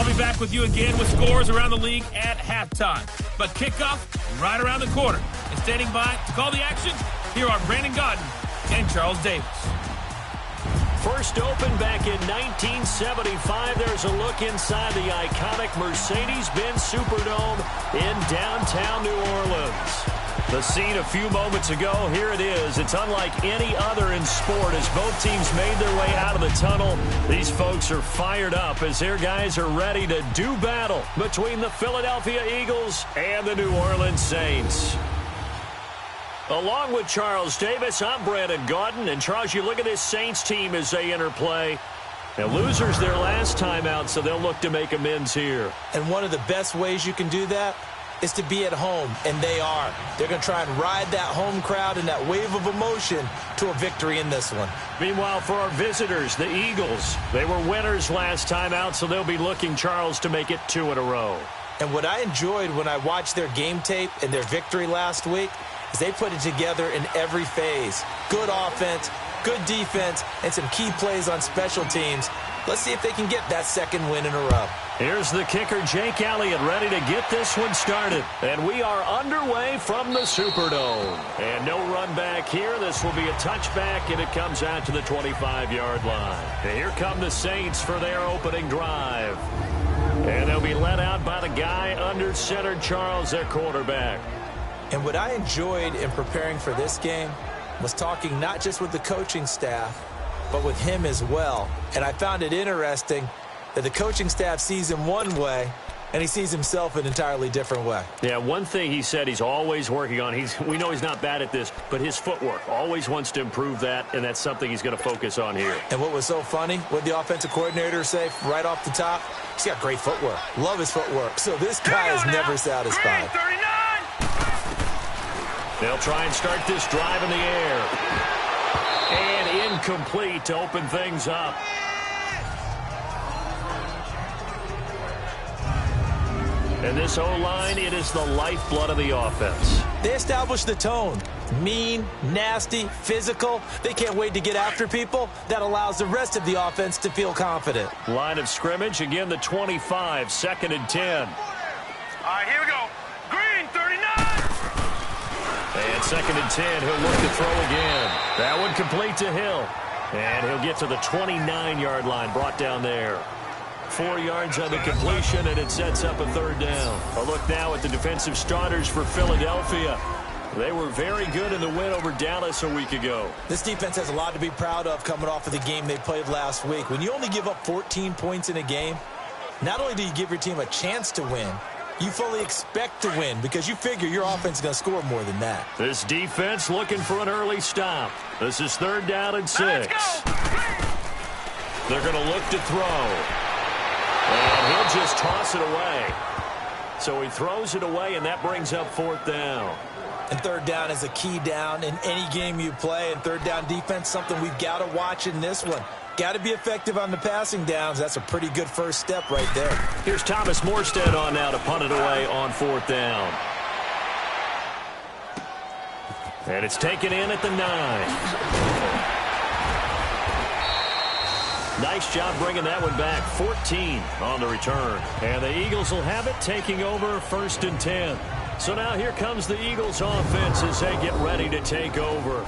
I'll be back with you again with scores around the league at halftime. But kickoff right around the corner. And standing by to call the action, here are Brandon Godden and Charles Davis. First opened back in 1975. There's a look inside the iconic Mercedes-Benz Superdome in downtown New Orleans. The scene a few moments ago, here it is. It's unlike any other in sport as both teams made their way out of the tunnel. These folks are fired up as their guys are ready to do battle between the Philadelphia Eagles and the New Orleans Saints. Along with Charles Davis, I'm Brandon Gaudin. And Charles, you look at this Saints team as they enter play. Now, losers their last time out, so they'll look to make amends here. And one of the best ways you can do that is to be at home, and they are. They're going to try and ride that home crowd and that wave of emotion to a victory in this one. Meanwhile, for our visitors, the Eagles, they were winners last time out, so they'll be looking, Charles, to make it 2 in a row. And what I enjoyed when I watched their game tape and their victory last week is they put it together in every phase. Good offense, good defense, and some key plays on special teams. Let's see if they can get that second win in a row. Here's the kicker, Jake Elliott, ready to get this one started. And we are underway from the Superdome. And no run back here. This will be a touchback, and it comes out to the 25-yard line. And here come the Saints for their opening drive. And they'll be led out by the guy under center, Charles, their quarterback. And what I enjoyed in preparing for this game was talking not just with the coaching staff, but with him as well. And I found it interesting that the coaching staff sees him one way, and he sees himself an entirely different way. Yeah, one thing he said he's always working on, we know he's not bad at this, but his footwork, always wants to improve that, and that's something he's going to focus on here. And what was so funny, what the offensive coordinator say right off the top, he's got great footwork. Love his footwork. So this guy is never satisfied. They'll try and start this drive in the air. And incomplete to open things up. And this O-line, it is the lifeblood of the offense. They established the tone. Mean, nasty, physical. They can't wait to get after people. That allows the rest of the offense to feel confident. Line of scrimmage, again the 25, 2nd and 10. All right, here we go. Green, 39. And 2nd and 10, he'll look to throw again. That one complete to Hill. And he'll get to the 29-yard line, brought down there. 4 yards on the completion, and it sets up a 3rd down. A look now at the defensive starters for Philadelphia. They were very good in the win over Dallas a week ago. This defense has a lot to be proud of coming off of the game they played last week. When you only give up 14 points in a game, not only do you give your team a chance to win, you fully expect to win because you figure your offense is going to score more than that. This defense looking for an early stop. This is 3rd down and 6. They're going to look to throw. And he'll just toss it away. So he throws it away, and that brings up 4th down. And 3rd down is a key down in any game you play. And 3rd down defense, something we've got to watch in this one. Got to be effective on the passing downs. That's a pretty good first step right there. Here's Thomas Morstead on now to punt it away on 4th down. And it's taken in at the 9. Nice job bringing that one back. 14 on the return. And the Eagles will have it, taking over 1st and 10. So now here comes the Eagles offense as they get ready to take over.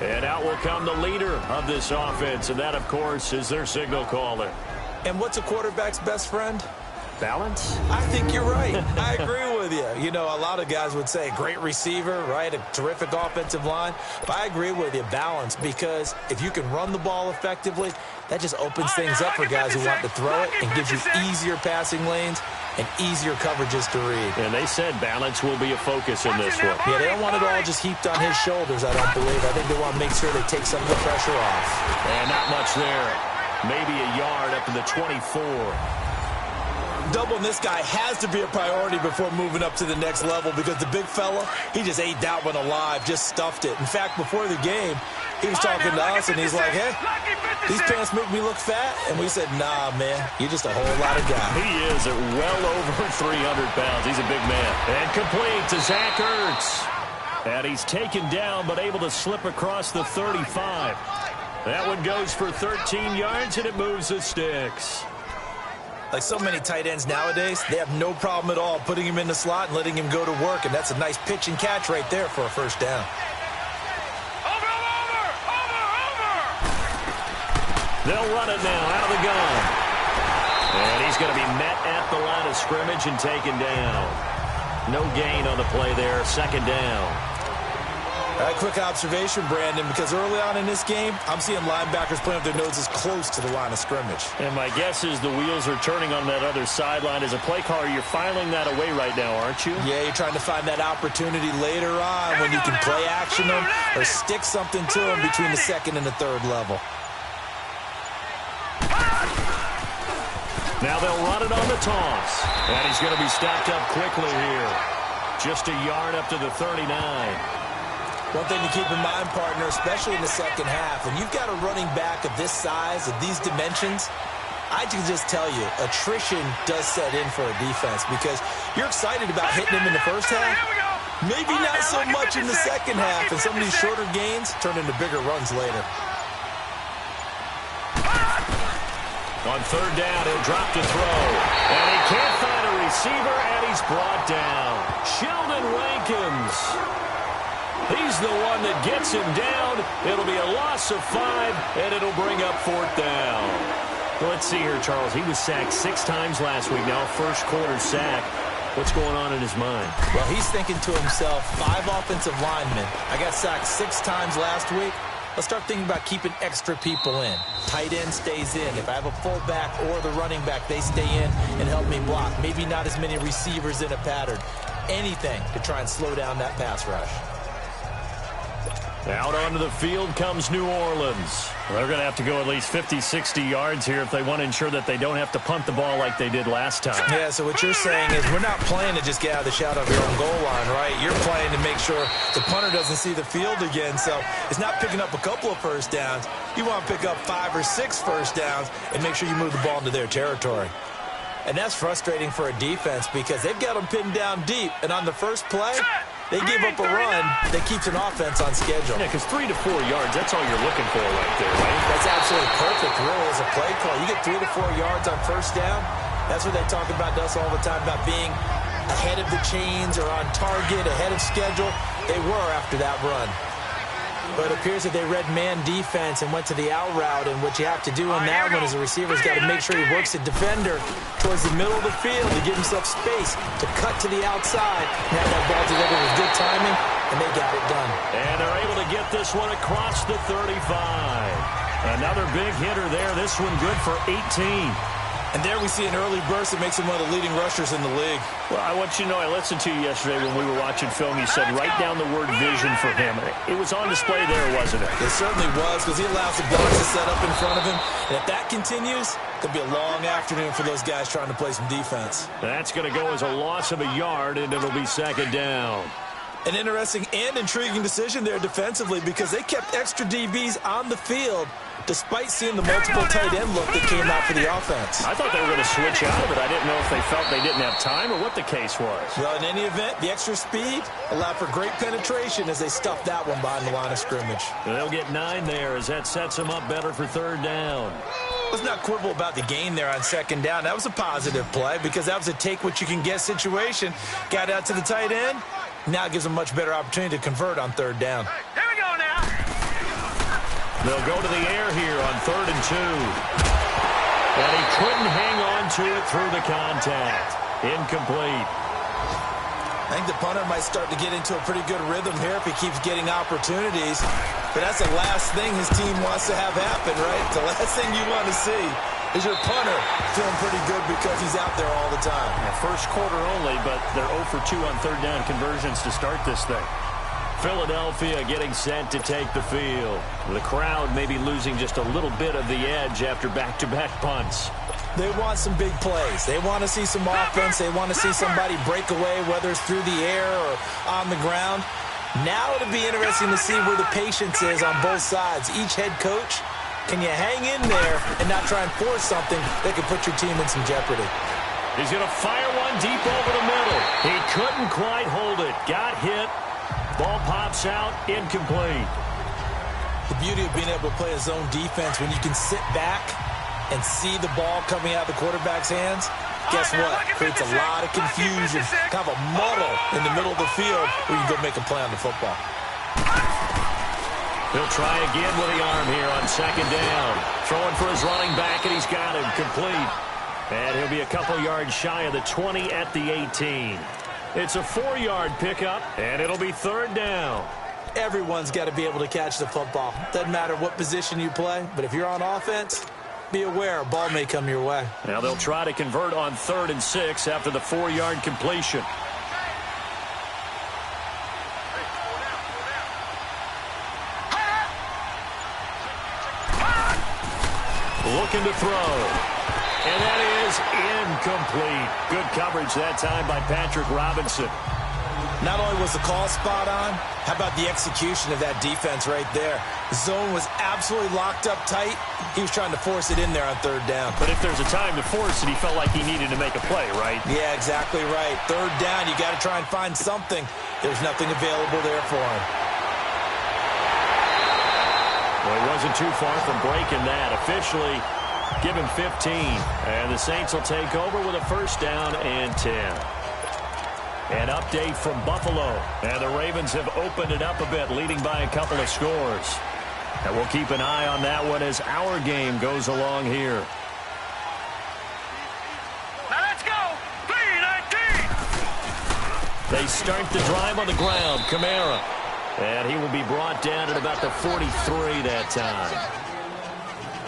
And out will come the leader of this offense, and that, of course, is their signal caller. And what's a quarterback's best friend? Balance? I think you're right. I agree with you. You know, a lot of guys would say great receiver, right? A terrific offensive line. But I agree with you, balance, because if you can run the ball effectively, that just opens things up for guys who want to throw it and gives you easier passing lanes and easier coverages to read. And they said balance will be a focus in this one. Yeah, they don't want it all just heaped on his shoulders, I don't believe. I think they want to make sure they take some of the pressure off. And not much there. Maybe a yard up to the 24. Doubling this guy has to be a priority before moving up to the next level because the big fella, he just ate that one alive, just stuffed it. In fact, before the game, he was talking to us, and he's like, hey, these pants make me look fat. And we said, nah, man, you're just a whole lot of guy. He is at well over 300 pounds. He's a big man. And complete to Zach Ertz. And he's taken down but able to slip across the 35. That one goes for 13 yards, and it moves the sticks. Like so many tight ends nowadays, they have no problem at all putting him in the slot and letting him go to work, and that's a nice pitch and catch right there for a first down. They'll run it now out of the gun. And he's going to be met at the line of scrimmage and taken down. No gain on the play there, second down. Quick observation, Brandon, because early on in this game, I'm seeing linebackers playing with their noses close to the line of scrimmage. And my guess is the wheels are turning on that other sideline. As a play caller, you're filing that away right now, aren't you? Yeah, you're trying to find that opportunity later on when you can play action them or stick something to them between the second and the third level. Now they'll run it on the toss. And he's going to be stopped up quickly here. Just a yard up to the 39. One thing to keep in mind, partner, especially in the second half, when you've got a running back of this size, of these dimensions, I can just tell you, attrition does set in for a defense because you're excited about hitting him in the first half. Maybe not so much in the second half, and some of these shorter gains turn into bigger runs later. On third down, he'll drop to throw. And he can't find a receiver, and he's brought down. Sheldon Rankins. He's the one that gets him down. It'll be a loss of 5, and it'll bring up fourth down. Well, let's see here, Charles. He was sacked 6 times last week. Now first quarter sack. What's going on in his mind? Well, he's thinking to himself, 5 offensive linemen. I got sacked 6 times last week. Let's start thinking about keeping extra people in. Tight end stays in. If I have a fullback or the running back, they stay in and help me block. Maybe not as many receivers in a pattern. Anything to try and slow down that pass rush. Out onto the field comes New Orleans. They're going to have to go at least 50, 60 yards here if they want to ensure that they don't have to punt the ball like they did last time. Yeah, so what you're saying is we're not playing to just get out of the shadow of your own goal line, right? You're playing to make sure the punter doesn't see the field again. So it's not picking up a couple of first downs. You want to pick up 5 or 6 first downs and make sure you move the ball into their territory. And that's frustrating for a defense because they've got them pinned down deep. And on the first play, they give up a run that keeps an offense on schedule. Yeah, because 3 to 4 yards, that's all you're looking for right there, right? That's absolutely perfect, really, as a play call. You get 3 to 4 yards on first down. That's what they talk about to us all the time, about being ahead of the chains or on target, ahead of schedule. They were after that run. But it appears that they read man defense and went to the out route, and what you have to do in that one is the receiver's got to make sure he works the defender towards the middle of the field to give himself space to cut to the outside and have that ball delivered with good timing, and they got it done. And they're able to get this one across the 35. Another big hitter there. This one good for 18. And there we see an early burst that makes him one of the leading rushers in the league. Well, I want you to know, I listened to you yesterday when we were watching film. You said write down the word vision for him. It was on display there, wasn't it? It certainly was, because he allows the blocks to set up in front of him. And if that continues, it'll be a long afternoon for those guys trying to play some defense. That's going to go as a loss of a yard, and it'll be second down. An interesting and intriguing decision there defensively, because they kept extra DBs on the field despite seeing the multiple tight end look that came out for the offense. I thought they were going to switch out of it. I didn't know if they felt they didn't have time or what the case was. Well, in any event, the extra speed allowed for great penetration as they stuffed that one behind the line of scrimmage. They'll get 9 there as that sets them up better for third down. Let's not quibble about the gain there on second down. That was a positive play because that was a take-what-you-can-get situation. Got out to the tight end. Now it gives them a much better opportunity to convert on third down. Here we go now. They'll go to the air here on 3rd and 2. And he couldn't hang on to it through the contact. Incomplete. I think the punter might start to get into a pretty good rhythm here if he keeps getting opportunities. But that's the last thing his team wants to have happen, right? The last thing you want to see is your punter feeling pretty good because he's out there all the time. Yeah, first quarter only, but they're 0 for 2 on third down conversions to start this thing. Philadelphia getting set to take the field. The crowd maybe losing just a little bit of the edge after back-to-back punts. They want some big plays. They want to see some offense. They want to see somebody break away, whether it's through the air or on the ground. Now it'll be interesting to see where the patience is on both sides. Each head coach, can you hang in there and not try and force something that could put your team in some jeopardy? He's going to fire one deep over the middle. He couldn't quite hold it. Got hit. Ball pops out, incomplete. The beauty of being able to play a zone defense when you can sit back and see the ball coming out of the quarterback's hands, guess what? Creates a lot of confusion, kind of a muddle in the middle of the field where you can go make a play on the football. He'll try again with the arm here on second down. Throwing for his running back, and he's got him complete. And he'll be a couple yards shy of the 20 at the 18. It's a 4-yard pickup, and it'll be third down. Everyone's got to be able to catch the football. Doesn't matter what position you play, but if you're on offense, be aware a ball may come your way. Now they'll try to convert on 3rd and 6 after the 4-yard completion. Looking to throw. And that is incomplete. Good coverage that time by Patrick Robinson. Not only was the call spot on, how about the execution of that defense right there? The zone was absolutely locked up tight. He was trying to force it in there on 3rd down. But if there's a time to force it, he felt like he needed to make a play, right? Yeah, exactly right. 3rd down, you got to try and find something. There's nothing available there for him. Well, he wasn't too far from breaking that. Officially, give him 15. And the Saints will take over with a 1st down and 10. An update from Buffalo. And the Ravens have opened it up a bit, leading by a couple of scores. And we'll keep an eye on that one as our game goes along here. Now let's go. 3-19. They start the drive on the ground. Kamara. And he will be brought down at about the 43 that time.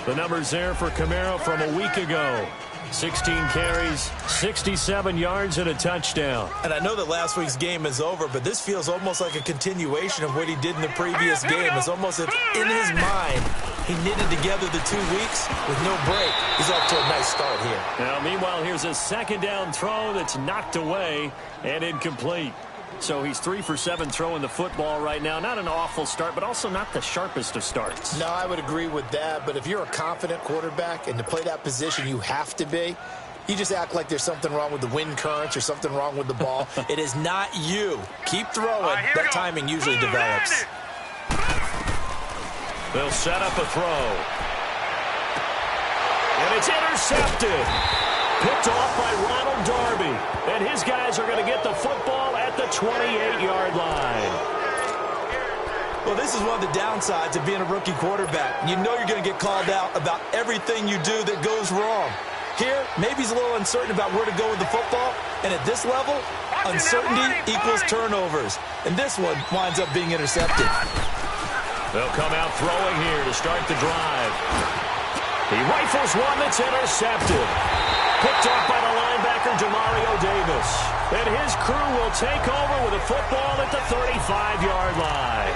The numbers there for Kamara from a week ago. 16 carries, 67 yards, and a touchdown. And I know that last week's game is over, but this feels almost like a continuation of what he did in the previous game. It's almost as if in his mind he knitted together the 2 weeks with no break. He's off to a nice start here. Now, meanwhile, here's a 2nd down throw that's knocked away and incomplete. So he's 3 for 7 throwing the football right now. Not an awful start, but also not the sharpest of starts. No, I would agree with that. But if you're a confident quarterback and to play that position you have to be, you just act like there's something wrong with the wind currents or something wrong with the ball. It is not you. Keep throwing. That timing usually develops. They'll set up a throw. And it's intercepted. Picked off by Ronald Darby. And his guys are going to get the football at the 28-yard line. Well, this is one of the downsides of being a rookie quarterback. You know you're going to get called out about everything you do that goes wrong. Here, maybe he's a little uncertain about where to go with the football. And at this level, uncertainty equals turnovers. And this one winds up being intercepted. They'll come out throwing here to start the drive. He rifles one that's intercepted. Picked off by the linebacker, Demario Davis. And his crew will take over with a football at the 35-yard line.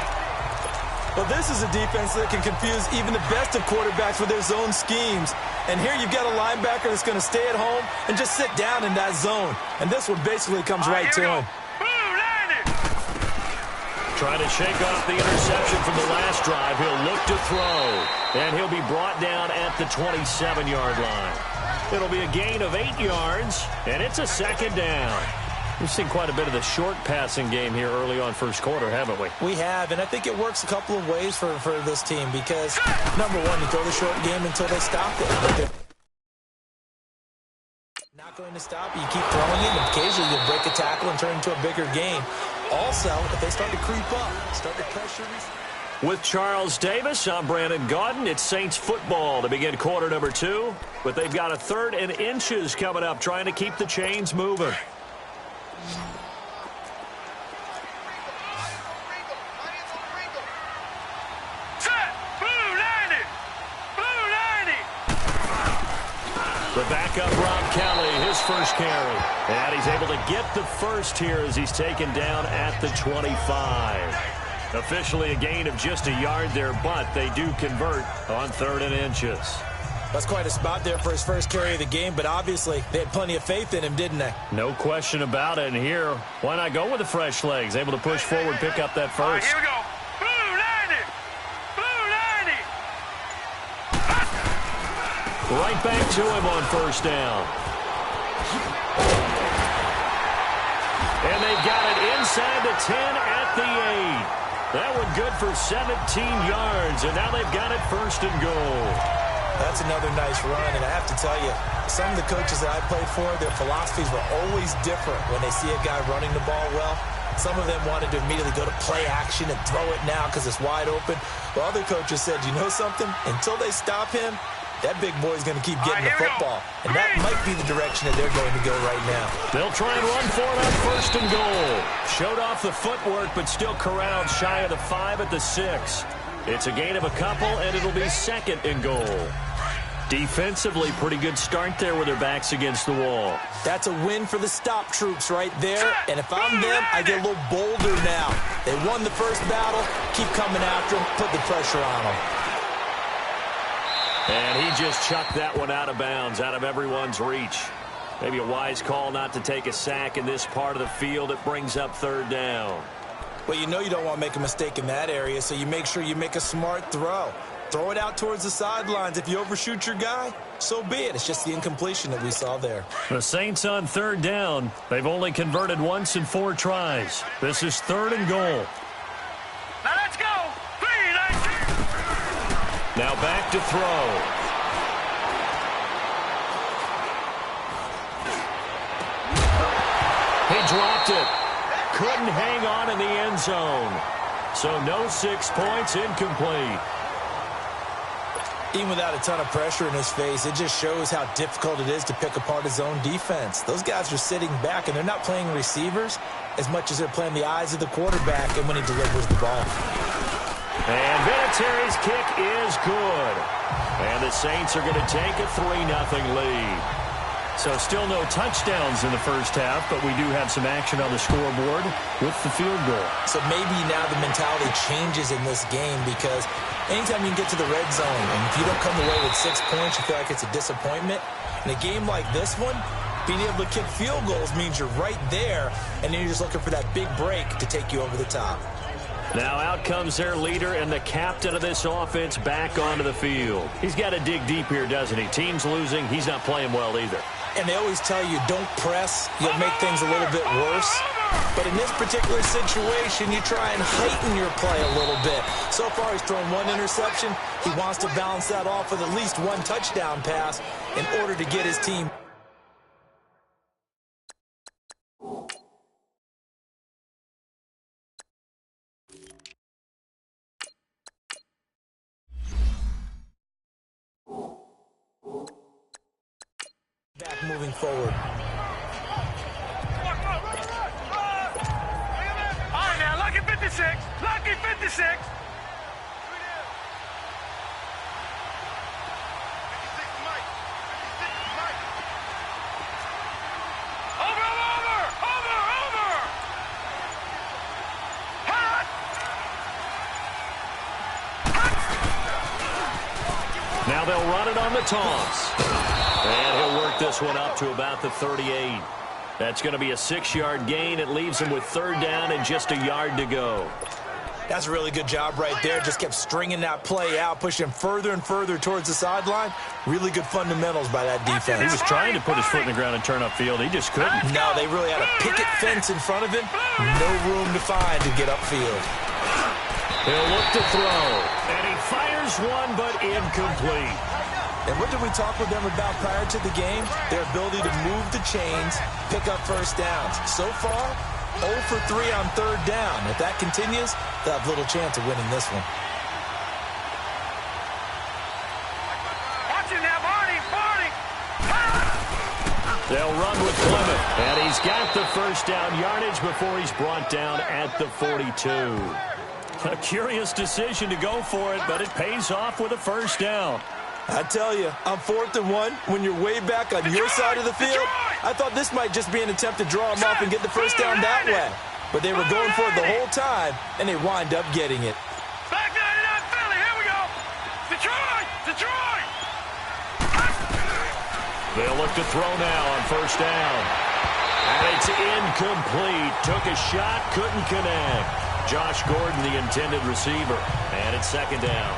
Well, this is a defense that can confuse even the best of quarterbacks with their zone schemes. And here you've got a linebacker that's going to stay at home and just sit down in that zone. And this one basically comes right to him. Trying to shake off the interception from the last drive. He'll look to throw. And he'll be brought down at the 27-yard line. It'll be a gain of 8 yards, and it's a 2nd down. We've seen quite a bit of the short passing game here early on first quarter, haven't we? We have, and I think it works a couple of ways for this team because, number one, you throw the short game until they stop it. But they're not going to stop it. You keep throwing it, and occasionally you'll break a tackle and turn it into a bigger game. Also, if they start to creep up, start to pressure. With Charles Davis, I'm Brandon Gaudin. It's Saints football to begin quarter number 2. But they've got a 3rd and inches coming up, trying to keep the chains moving. Set! Blue 90! Blue 90! The backup, Rob Kelly, his first carry. And he's able to get the first here as he's taken down at the 25. Officially a gain of just a yard there, but they do convert on 3rd and inches. That's quite a spot there for his first carry of the game, but obviously they had plenty of faith in him, didn't they? No question about it. And here, why not go with the fresh legs? Able to push forward, pick up that first. Here we go. Blue 90! Blue 90! Right back to him on 1st down. And they've got it inside the 10 at the 8. That one good for 17 yards, and now they've got it 1st and goal. That's another nice run, and I have to tell you, some of the coaches that I played for, their philosophies were always different when they see a guy running the ball well. Some of them wanted to immediately go to play action and throw it now because it's wide open. Well, other coaches said, you know something? Until they stop him, that big boy's going to keep getting the football. And that might be the direction that they're going to go right now. They'll try and run for it on 1st and goal. Showed off the footwork, but still corralled shy of the 5 at the 6. It's a gain of a couple, and it'll be 2nd and goal. Defensively, pretty good start there with their backs against the wall. That's a win for the stop troops right there. And if I'm them, I get a little bolder now. They won the first battle. Keep coming after them. Put the pressure on them. And he just chucked that one out of bounds, out of everyone's reach. Maybe a wise call not to take a sack in this part of the field. It brings up 3rd down. Well, you know you don't want to make a mistake in that area, so you make sure you make a smart throw. Throw it out towards the sidelines. If you overshoot your guy, so be it. It's just the incompletion that we saw there. The Saints on 3rd down. They've only converted once in 4 tries. This is 3rd and goal. Now let's go. 3, 19. Now back to throw. He dropped it. Couldn't hang on in the end zone. So no 6 points, incomplete. Even without a ton of pressure in his face, it just shows how difficult it is to pick apart his own defense. Those guys are sitting back, and they're not playing receivers as much as they're playing the eyes of the quarterback and when he delivers the ball. And Vinatieri's kick is good. And the Saints are going to take a 3-0 lead. So still no touchdowns in the first half, but we do have some action on the scoreboard with the field goal. So maybe now the mentality changes in this game because anytime you can get to the red zone, and if you don't come away with 6 points, you feel like it's a disappointment. In a game like this one, being able to kick field goals means you're right there, and then you're just looking for that big break to take you over the top. Now out comes their leader and the captain of this offense back onto the field. He's got to dig deep here, doesn't he? Team's losing. He's not playing well either. And they always tell you, don't press. You'll make things a little bit worse. But in this particular situation, you try and heighten your play a little bit. So far, he's thrown 1 interception. He wants to balance that off with at least 1 touchdown pass in order to get his team. Back moving forward. All right, now, lucky 56. Lucky 56. Now they'll run it on the toss. And he'll work this one up to about the 38. That's going to be a 6-yard gain. It leaves him with 3rd down and just a yard to go. That's a really good job right there. Just kept stringing that play out, pushing him further and further towards the sideline. Really good fundamentals by that defense. He was trying to put his foot in the ground and turn upfield. He just couldn't. No, they really had a picket fence in front of him. No room to find to get upfield. He'll look to throw. And he fires one, but incomplete. And what did we talk with them about prior to the game? Their ability to move the chains, pick up first downs. So far, 0 for 3 on 3rd down. If that continues, they'll have little chance of winning this one. Watch it now, Barney. Barney. They'll run with Plymouth. And he's got the first down yardage before he's brought down at the 42. A curious decision to go for it, but it pays off with a first down. I tell you, on 4th and 1, when you're way back on your side of the field, I thought this might just be an attempt to draw them up and get the first down that way. But they were going for it the whole time, and they wind up getting it. Back 99 Philly. Here we go. Detroit. Detroit. They'll look to throw now on first down. And it's incomplete. Took a shot, couldn't connect. Josh Gordon, the intended receiver. And it's 2nd down.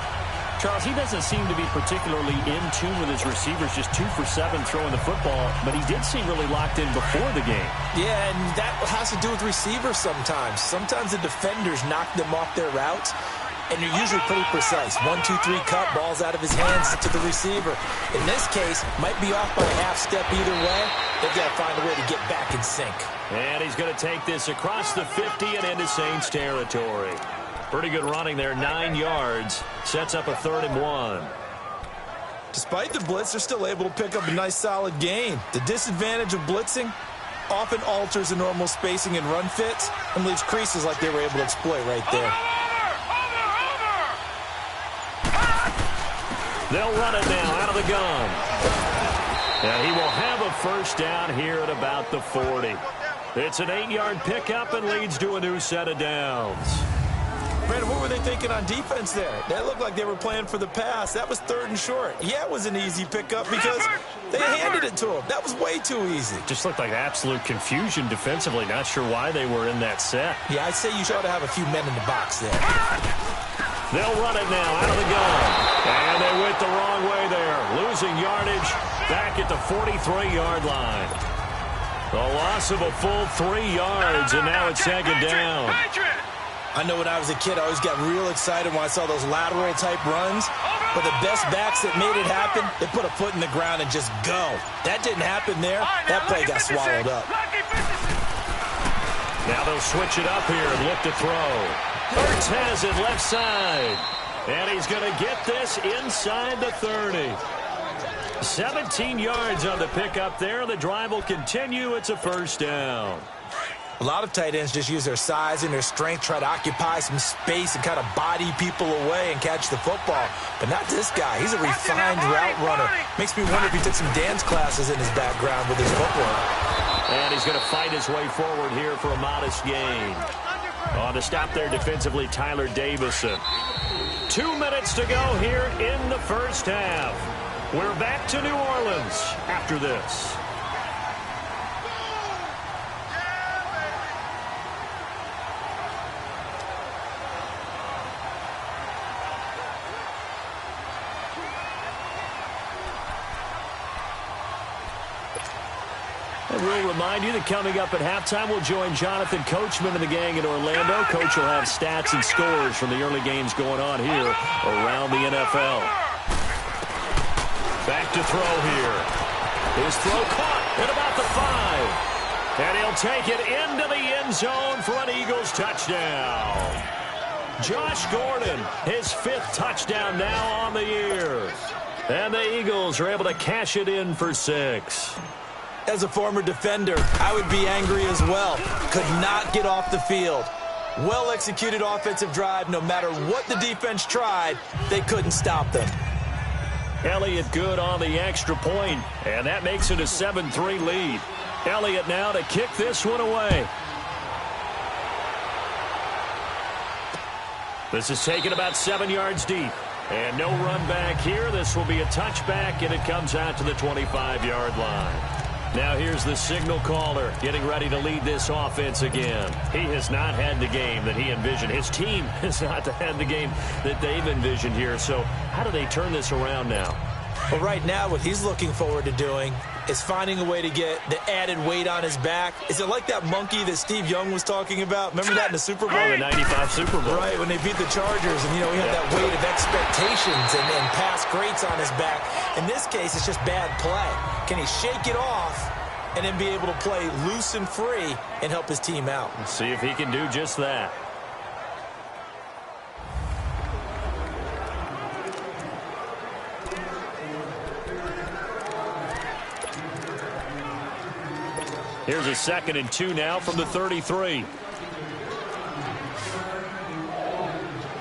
Charles, he doesn't seem to be particularly in tune with his receivers, just 2 for 7 throwing the football, but he did seem really locked in before the game. Yeah, and that has to do with receivers sometimes. Sometimes the defenders knock them off their routes. and you're usually pretty precise. 1, 2, 3 cut, balls out of his hands to the receiver. In this case, might be off by a half step either way. They've got to find a way to get back in sync. And he's going to take this across the 50 and into Saints territory. Pretty good running there, 9 yards. Sets up a 3rd and 1. Despite the blitz, they're still able to pick up a nice solid gain. The disadvantage of blitzing often alters the normal spacing and run fits and leaves creases like they were able to exploit right there. They'll run it now out of the gun. And he will have a first down here at about the 40. It's an 8-yard pickup and leads to a new set of downs. Brandon, what were they thinking on defense there? That looked like they were playing for the pass. That was 3rd and short. Yeah, it was an easy pickup because they handed it to him. That was way too easy. Just looked like absolute confusion defensively. Not sure why they were in that set. Yeah, I'd say you ought to have a few men in the box there. They'll run it now out of the gun. And they went the wrong way there. Losing yardage back at the 43-yard line. The loss of a full 3 yards, and now it's 2nd down. I know when I was a kid, I always got real excited when I saw those lateral-type runs. But the best backs that made it happen, they put a foot in the ground and just go. That didn't happen there. That play got swallowed up. Now they'll switch it up here and look to throw. Hurts has it left side. And he's going to get this inside the 30. 17 yards on the pickup there. The drive will continue. It's a first down. A lot of tight ends just use their size and their strength, try to occupy some space and kind of body people away and catch the football. But not this guy. He's a refined route runner. Makes me wonder if he took some dance classes in his background with his footwork. And he's going to fight his way forward here for a modest gain. On the stop there defensively, Tyler Davison. 2 minutes to go here in the first half. We're back to New Orleans after this. And we'll remind you that coming up at halftime, we'll join Jonathan Coachman and the gang in Orlando. Coach will have stats and scores from the early games going on here around the NFL. Back to throw here. His throw caught at about the 5. And he'll take it into the end zone for an Eagles touchdown. Josh Gordon, his 5th touchdown now on the year. And the Eagles are able to cash it in for 6. As a former defender, I would be angry as well. Could not get off the field. Well-executed offensive drive. No matter what the defense tried, they couldn't stop them. Elliott good on the extra point, and that makes it a 7-3 lead. Elliott now to kick this one away. This is taken about 7 yards deep. And no run back here. This will be a touchback, and it comes out to the 25-yard line. Now here's the signal caller getting ready to lead this offense again. He has not had the game that he envisioned. His team has not had the game that they've envisioned here. So how do they turn this around now? Well, right now what he's looking forward to doing is finding a way to get the added weight on his back. Is it like that monkey that Steve Young was talking about? Remember that in the Super Bowl? Oh, the 95 Super Bowl. Right, when they beat the Chargers, and, he had that weight of expectations and past greats on his back. In this case, it's just bad play. Can he shake it off and then be able to play loose and free and help his team out? Let's see if he can do just that. Here's a 2nd and 2 now from the 33.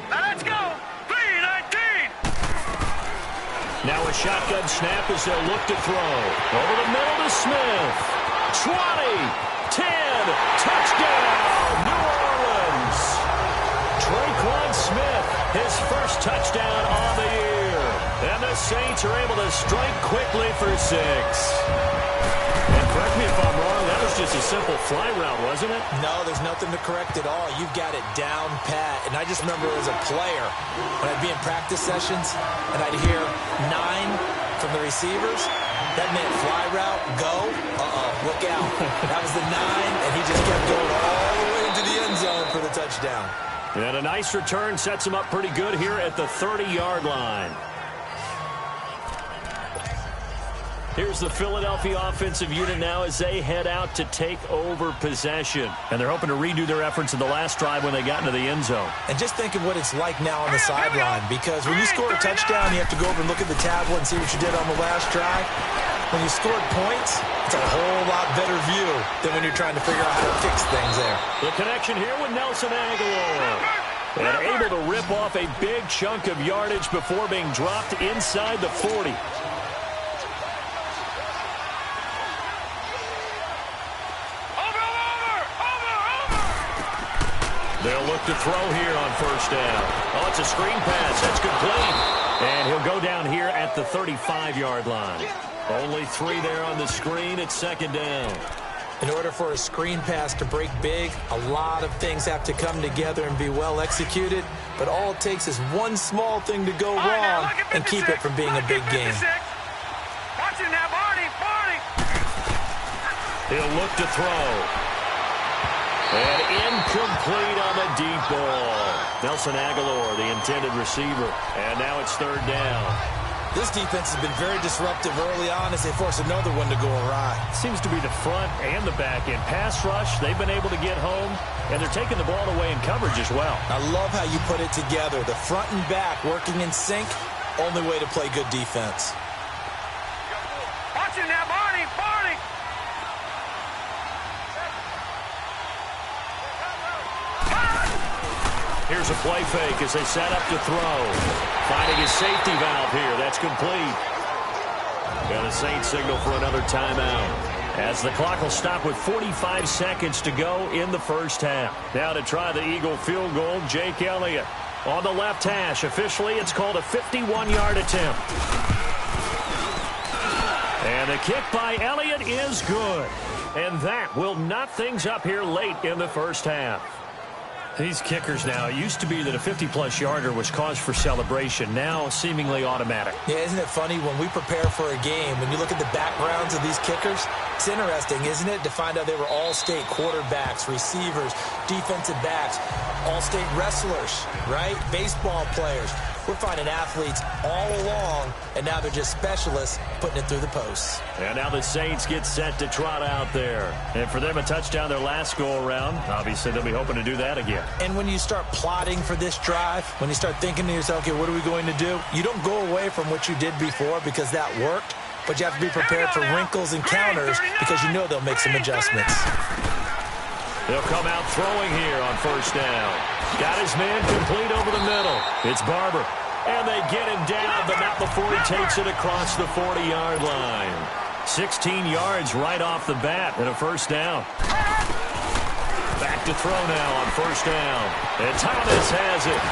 Now let's go. 3-19. Now a shotgun snap as they'll look to throw. Over the middle to Smith. 20, 10, touchdown, New Orleans. Traquan Smith, his first touchdown on the year. And the Saints are able to strike quickly for 6. And correct me if I'm wrong, that was just a simple fly route, wasn't it? No, there's nothing to correct at all. You've got it down pat. And I just remember as a player, when I'd be in practice sessions, and I'd hear 9 from the receivers, that meant fly route, go, look out. That was the 9, and he just kept going all the way into the end zone for the touchdown. And a nice return sets him up pretty good here at the 30-yard line. Here's the Philadelphia offensive unit now as they head out to take over possession. And they're hoping to redo their efforts in the last drive when they got into the end zone. And just think of what it's like now on the sideline, because when you score a touchdown, you have to go over and look at the tablet and see what you did on the last drive. When you scored points, it's a whole lot better view than when you're trying to figure out how to fix things there. The connection here with Nelson Aguilar. And able to rip off a big chunk of yardage before being dropped inside the 40. They'll look to throw here on first down. Oh, it's a screen pass. That's complete. And he'll go down here at the 35-yard line. Only 3 there on the screen. It's second down. In order for a screen pass to break big, a lot of things have to come together and be well executed. But all it takes is one small thing to go wrong and keep it from being a big game. Watch it now, Barney. He'll look to throw. And incomplete on the deep ball. Nelson Aguilar, the intended receiver. And now it's third down. This defense has been very disruptive early on as they force another one to go awry. Seems to be the front and the back end. Pass rush, they've been able to get home, and they're taking the ball away in coverage as well. I love how you put it together. The front and back working in sync, only way to play good defense. Watch it now, Barney. Here's a play fake as they set up to throw. Finding his safety valve here. That's complete. And the Saints signal for another timeout, as the clock will stop with 45 seconds to go in the first half. Now to try the Eagle field goal, Jake Elliott. On the left hash, officially it's called a 51-yard attempt. And the kick by Elliott is good. And that will knot things up here late in the first half. These kickers now, it used to be that a 50-plus yarder was cause for celebration. Now, seemingly automatic. Yeah, isn't it funny? When we prepare for a game, when you look at the backgrounds of these kickers, it's interesting, isn't it, to find out they were all-state quarterbacks, receivers, defensive backs, all-state wrestlers, right? Baseball players. We're finding athletes all along, and now they're just specialists putting it through the posts. And now the Saints get set to trot out there. And for them, a touchdown their last go-around. Obviously, they'll be hoping to do that again. And when you start plotting for this drive, when you start thinking to yourself, okay, what are we going to do? You don't go away from what you did before because that worked, but you have to be prepared for wrinkles and counters because you know they'll make some adjustments. They'll come out throwing here on first down. Got his man complete over the middle. It's Barber. And they get him down, but not before he takes it across the 40-yard line. 16 yards right off the bat and a first down. Back to throw now on first down. And Thomas has it.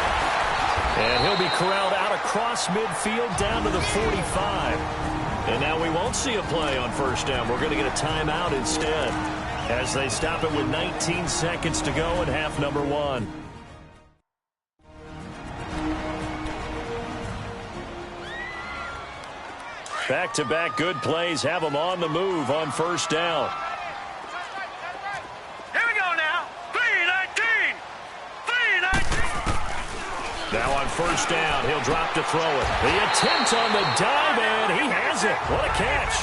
And he'll be corralled out across midfield down to the 45. And now we won't see a play on first down. We're going to get a timeout instead, as they stop it with 19 seconds to go in half number 1. Back-to-back good plays have them on the move on first down. Here we go now. 3-19. Now on first down, he'll drop to throw it. The attempt on the dive, and he has it. What a catch.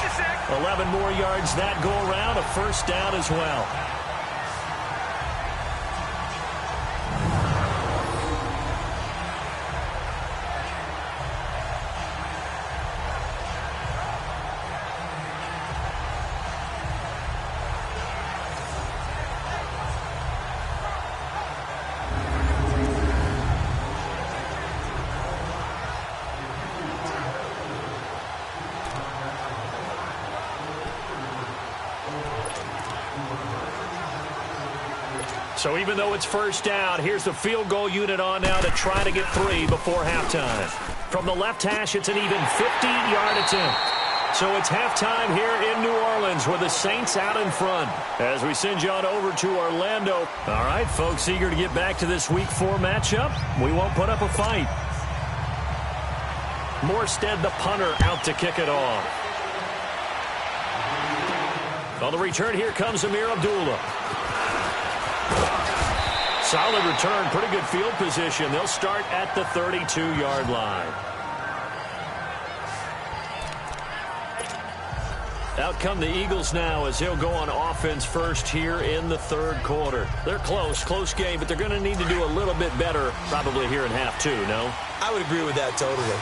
11 more yards that go around, a first down as well. So even though it's first down, here's the field goal unit on now to try to get 3 before halftime. From the left hash, it's an even 50-yard attempt. So it's halftime here in New Orleans with the Saints out in front as we send you on over to Orlando. All right, folks, eager to get back to this Week 4 matchup. We won't put up a fight. Morstead, the punter, out to kick it off. On the return, here comes Amir Abdullah. Solid return, pretty good field position. They'll start at the 32-yard line. Out come the Eagles now as he'll go on offense first here in the third quarter. They're close game, but they're going to need to do a little bit better probably here in half two, no? I would agree with that totally.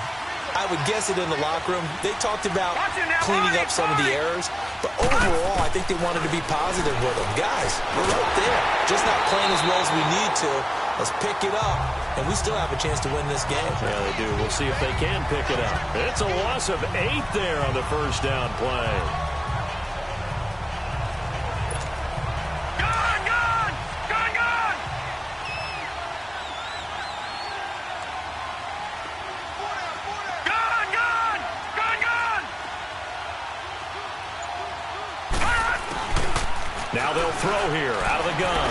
I would guess it in the locker room. They talked about cleaning up some of the errors, but overall, I think they wanted to be positive with them. Guys, we're right there. Just not playing as well as we need to. Let's pick it up, and we still have a chance to win this game. Yeah, they do. We'll see if they can pick it up. It's a loss of 8 there on the first down play. Now they'll throw here out of the gun.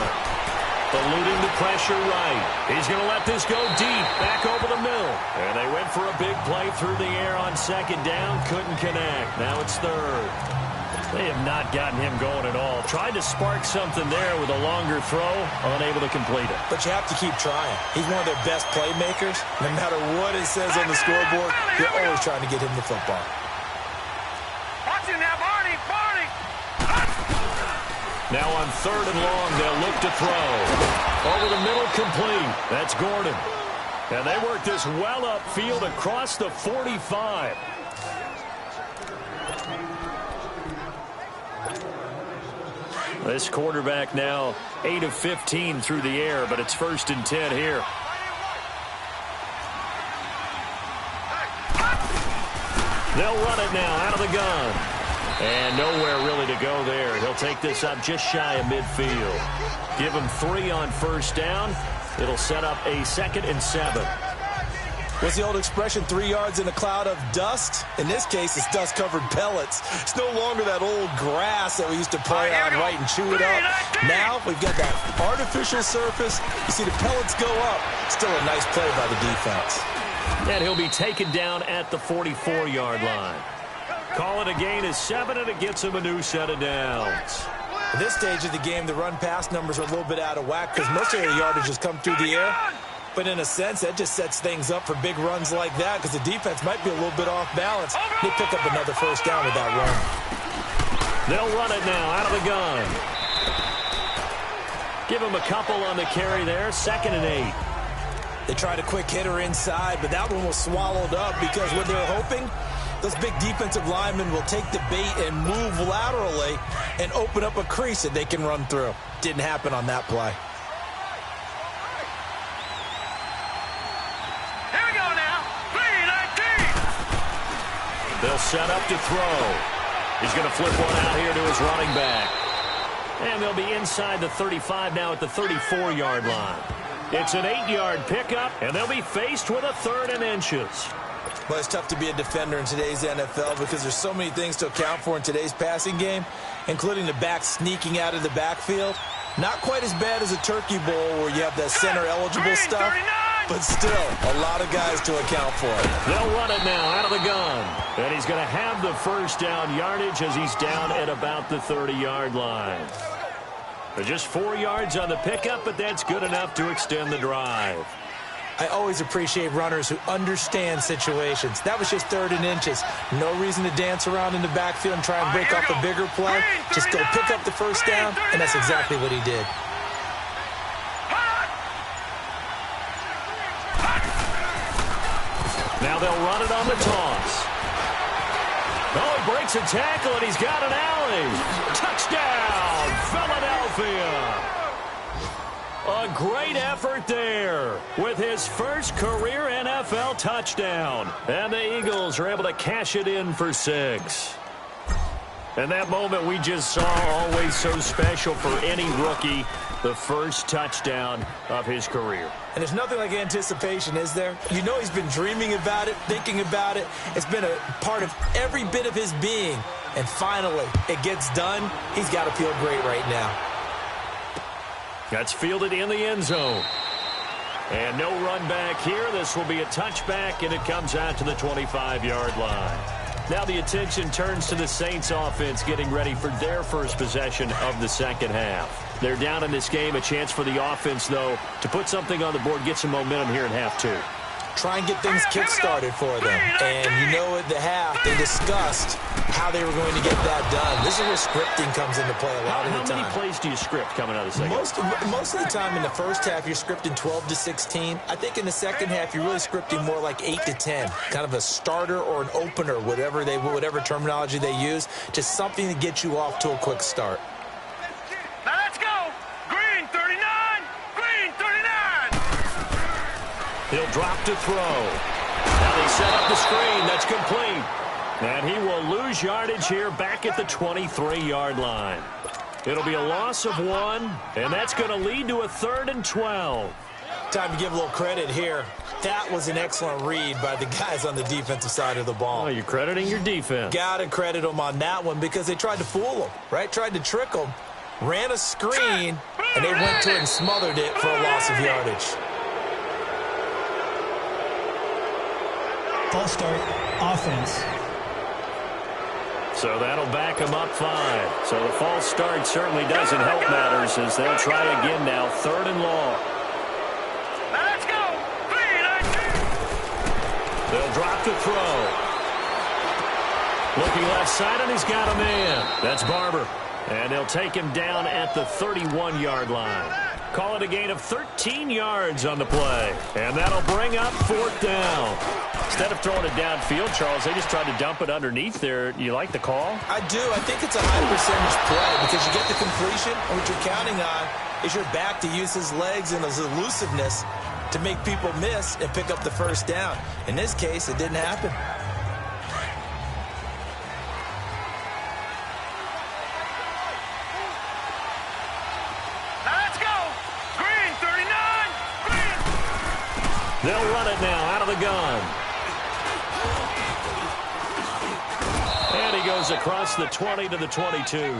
Eluding the pressure right. He's going to let this go deep, back over the middle. And they went for a big play through the air on second down. Couldn't connect. Now it's third. They have not gotten him going at all. Tried to spark something there with a longer throw. Unable to complete it. But you have to keep trying. He's one of their best playmakers. No matter what it says on the scoreboard, you're always trying to get him the football. Watch it now, Barney. Now on third and long, they'll look to throw. Over the middle, complete. That's Gordon. And they work this well upfield across the 45. This quarterback now 8 of 15 through the air, but it's 1st and 10 here. They'll run it now out of the gun. And nowhere really to go there. He'll take this up just shy of midfield. Give him 3 on first down. It'll set up a 2nd and 7. What's the old expression, 3 yards in a cloud of dust? In this case, it's dust-covered pellets. It's no longer that old grass that we used to play on, right, and chew it up. Now we've got that artificial surface. You see the pellets go up. Still a nice play by the defense. And he'll be taken down at the 44-yard line. Call it a gain of 7, and it gets him a new set of downs. At this stage of the game, the run-pass numbers are a little bit out of whack because most of the yardage has come through the air. But in a sense, that just sets things up for big runs like that because the defense might be a little bit off balance. They pick up another first down with that run. They'll run it now out of the gun. Give him a couple on the carry there. 2nd and 8. They tried a quick hitter inside, but that one was swallowed up because what they're hoping, those big defensive linemen will take the bait and move laterally and open up a crease that they can run through. Didn't happen on that play. Here we go now. 3-19. They'll set up to throw. He's going to flip one out here to his running back. And they'll be inside the 35 now at the 34-yard line. It's an 8-yard pickup, and they'll be faced with a 3rd and inches. Well, it's tough to be a defender in today's NFL because there's so many things to account for in today's passing game, including the back sneaking out of the backfield. Not quite as bad as a turkey bowl where you have that center-eligible stuff, but still a lot of guys to account for. They'll run it now out of the gun. And he's going to have the first down yardage as he's down at about the 30-yard line. Just 4 yards on the pickup, but that's good enough to extend the drive. I always appreciate runners who understand situations. That was just 3rd and inches. No reason to dance around in the backfield and try and break off a bigger play. Just go pick up the first down, and that's exactly what he did. Now they'll run it on the toss. Oh, he breaks a tackle, and he's got an alley. Touchdown, Philadelphia. A great effort there with his first career NFL touchdown. And the Eagles are able to cash it in for 6. And that moment we just saw, always so special for any rookie, the first touchdown of his career. And there's nothing like anticipation, is there? You know he's been dreaming about it, thinking about it. It's been a part of every bit of his being. And finally, it gets done. He's got to feel great right now. That's fielded in the end zone. And no run back here. This will be a touchback, and it comes out to the 25-yard line. Now the attention turns to the Saints offense getting ready for their first possession of the second half. They're down in this game. A chance for the offense, though, to put something on the board, get some momentum here in half two. Try and get things kick-started for them. And you know at the half, they discussed how they were going to get that done. This is where scripting comes into play a lot of the time. How many plays do you script coming out of the second? Most of the time in the first half, you're scripting 12 to 16. I think in the second half, you're really scripting more like 8 to 10. Kind of a starter or an opener, whatever terminology they use. Just something to get you off to a quick start. Now let's go. Green 39. Green 39. He'll drop to throw. Now they set up the screen. That's complete. And he will lose yardage here back at the 23-yard line. It'll be a loss of 1, and that's going to lead to a 3rd and 12. Time to give a little credit here. That was an excellent read by the guys on the defensive side of the ball. Oh, you're crediting your defense. Got to credit them on that one because they tried to fool them, right? Tried to trick them. Ran a screen, and they went to it and smothered it for a loss of yardage. False start, offense. So that'll back them up 5. So the false start certainly doesn't help matters as they'll try again now, 3rd and long. Now let's go. 3-19. They'll drop to throw. Looking left side, and he's got a man. That's Barber. And they'll take him down at the 31-yard line. Call it a gain of 13 yards on the play. And that'll bring up 4th down. Instead of throwing it downfield, Charles, they just tried to dump it underneath there. You like the call? I do. I think it's a high percentage play because you get the completion, and what you're counting on is your back to use his legs and his elusiveness to make people miss and pick up the first down. In this case, it didn't happen. Now let's go. Green 39. Green. They'll run it now out of the gun. And he goes across the 20 to the 22.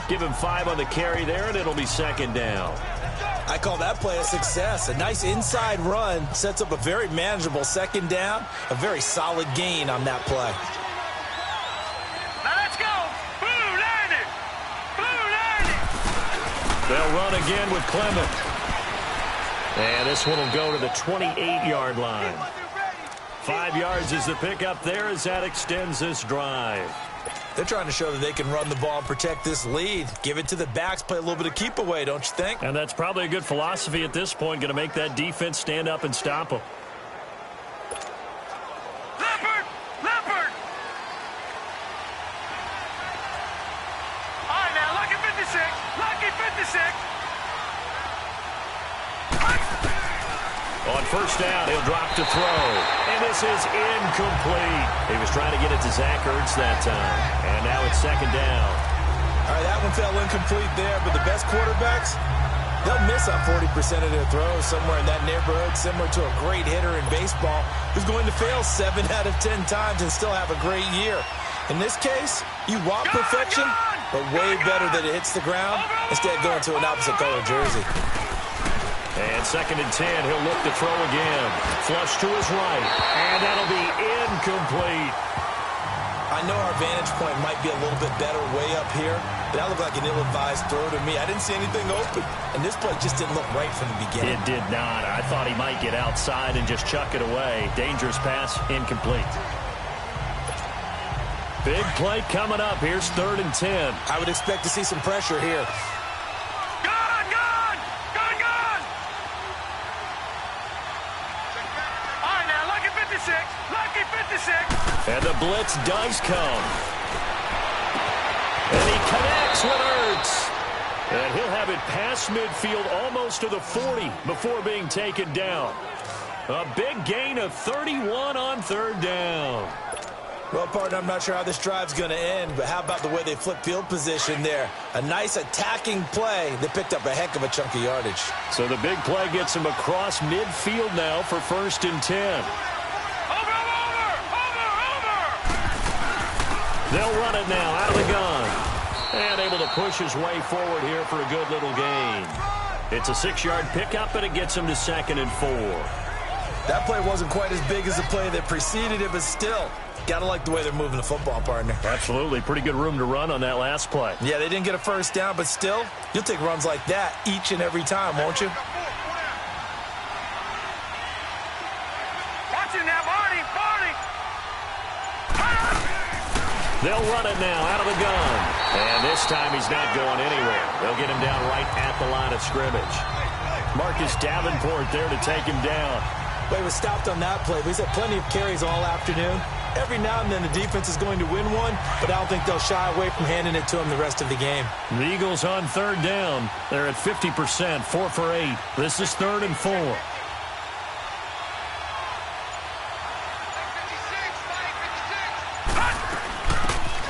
Give him 5 on the carry there, and it'll be 2nd down. I call that play a success. A nice inside run sets up a very manageable 2nd down. A very solid gain on that play. Now let's go. Blue 90. Blue 90. They'll run again with Clement. And this one will go to the 28-yard line. 5 yards is the pickup there as that extends this drive. They're trying to show that they can run the ball and protect this lead. Give it to the backs, play a little bit of keep away, don't you think? And that's probably a good philosophy at this point, going to make that defense stand up and stop them. Leopard. Leopard. All right, now, lucky 56. Lucky 56. On first down, he'll drop to throw. And this is incomplete. He was trying to get it to Zach Ertz that time. And now it's 2nd down. All right, that one fell incomplete there, but the best quarterbacks, they'll miss on 40% of their throws somewhere in that neighborhood, similar to a great hitter in baseball who's going to fail 7 out of 10 times and still have a great year. In this case, you want perfection, but way better that it hits the ground instead of going to an opposite color jersey. And 2nd and 10, he'll look to throw again. Flush to his right, and that'll be incomplete. I know our vantage point might be a little bit better way up here, but that looked like an ill-advised throw to me. I didn't see anything open, and this play just didn't look right from the beginning. It did not. I thought he might get outside and just chuck it away. Dangerous pass, incomplete. Big play coming up. Here's 3rd and 10. I would expect to see some pressure here. Lucky 56. And the blitz does come. And he connects with Ertz. And he'll have it past midfield almost to the 40 before being taken down. A big gain of 31 on 3rd down. Well, partner, I'm not sure how this drive's going to end, but how about the way they flip field position there? A nice attacking play that picked up a heck of a chunk of yardage. So the big play gets him across midfield now for 1st and 10. They'll run it now out of the gun. And able to push his way forward here for a good little gain. It's a 6-yard pickup, and it gets him to 2nd and 4. That play wasn't quite as big as the play that preceded it, but still, got to like the way they're moving the football, partner. Absolutely. Pretty good room to run on that last play. Yeah, they didn't get a first down, but still, you'll take runs like that each and every time, won't you? Watching that, Barney! They'll run it now out of the gun. And this time he's not going anywhere. They'll get him down right at the line of scrimmage. Marcus Davenport there to take him down. Well, he was stopped on that play, but he's had plenty of carries all afternoon. Every now and then the defense is going to win one, but I don't think they'll shy away from handing it to him the rest of the game. The Eagles on third down. They're at 50%, 4 for 8. This is 3rd and 4.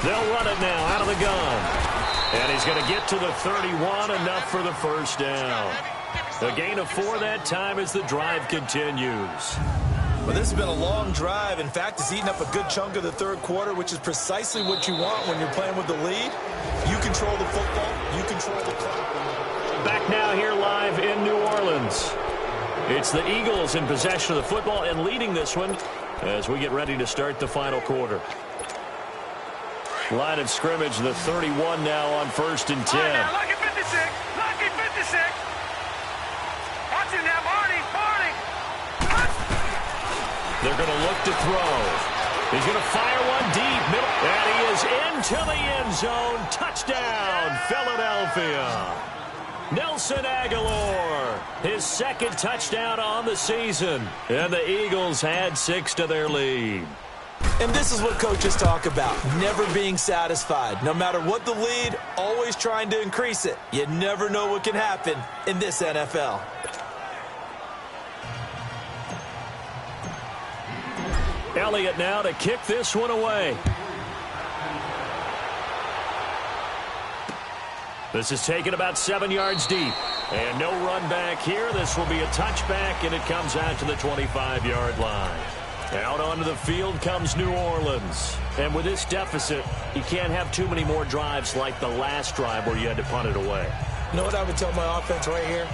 They'll run it now out of the gun. And he's going to get to the 31, enough for the first down. A gain of 4 that time as the drive continues. Well, this has been a long drive. In fact, it's eaten up a good chunk of the third quarter, which is precisely what you want when you're playing with the lead. You control the football. You control the clock. Back now here live in New Orleans. It's the Eagles in possession of the football and leading this one as we get ready to start the final quarter. Line of scrimmage, the 31 now on 1st and 10. Lucky 56! Lucky 56! Watching that, Barney! They're going to look to throw. He's going to fire one deep. Middle. And he is into the end zone. Touchdown, Philadelphia. Nelson Aguilar, his 2nd touchdown on the season. And the Eagles add 6 to their lead. And this is what coaches talk about, never being satisfied. No matter what the lead, always trying to increase it. You never know what can happen in this NFL. Elliott now to kick this one away. This is taken about 7 yards deep. And no run back here. This will be a touchback, and it comes out to the 25-yard line. Out onto the field comes New Orleans. And with this deficit, you can't have too many more drives like the last drive where you had to punt it away. You know what I would tell my offense right here?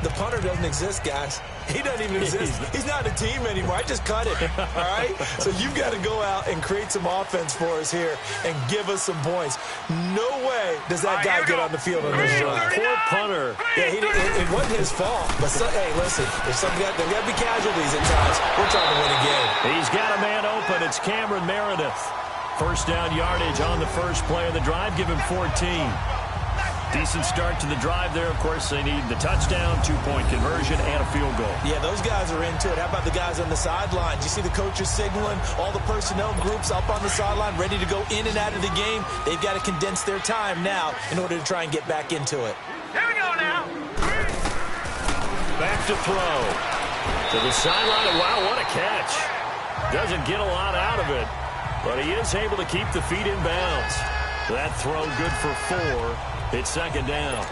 The punter doesn't exist, guys. He doesn't even exist. He's not a team anymore. I just cut it, all right? So you've got to go out and create some offense for us here and give us some points. No way does that guy get on the field on this drive. Poor punter. Yeah, it wasn't his fault. But, hey, listen, there's there got to be casualties at times. We're trying to win a game. He's got a man open. It's Cameron Meredith. First down yardage on the first play of the drive. Give him 14. Decent start to the drive there. Of course, they need the touchdown, 2-point conversion, and a field goal. Yeah, those guys are into it. How about the guys on the sidelines? You see the coaches signaling, all the personnel groups up on the sideline, ready to go in and out of the game. They've got to condense their time now in order to try and get back into it. Here we go now. Back to throw. To the sideline. Wow, what a catch. Doesn't get a lot out of it, but he is able to keep the feet in bounds. That throw good for 4. It's 2nd down.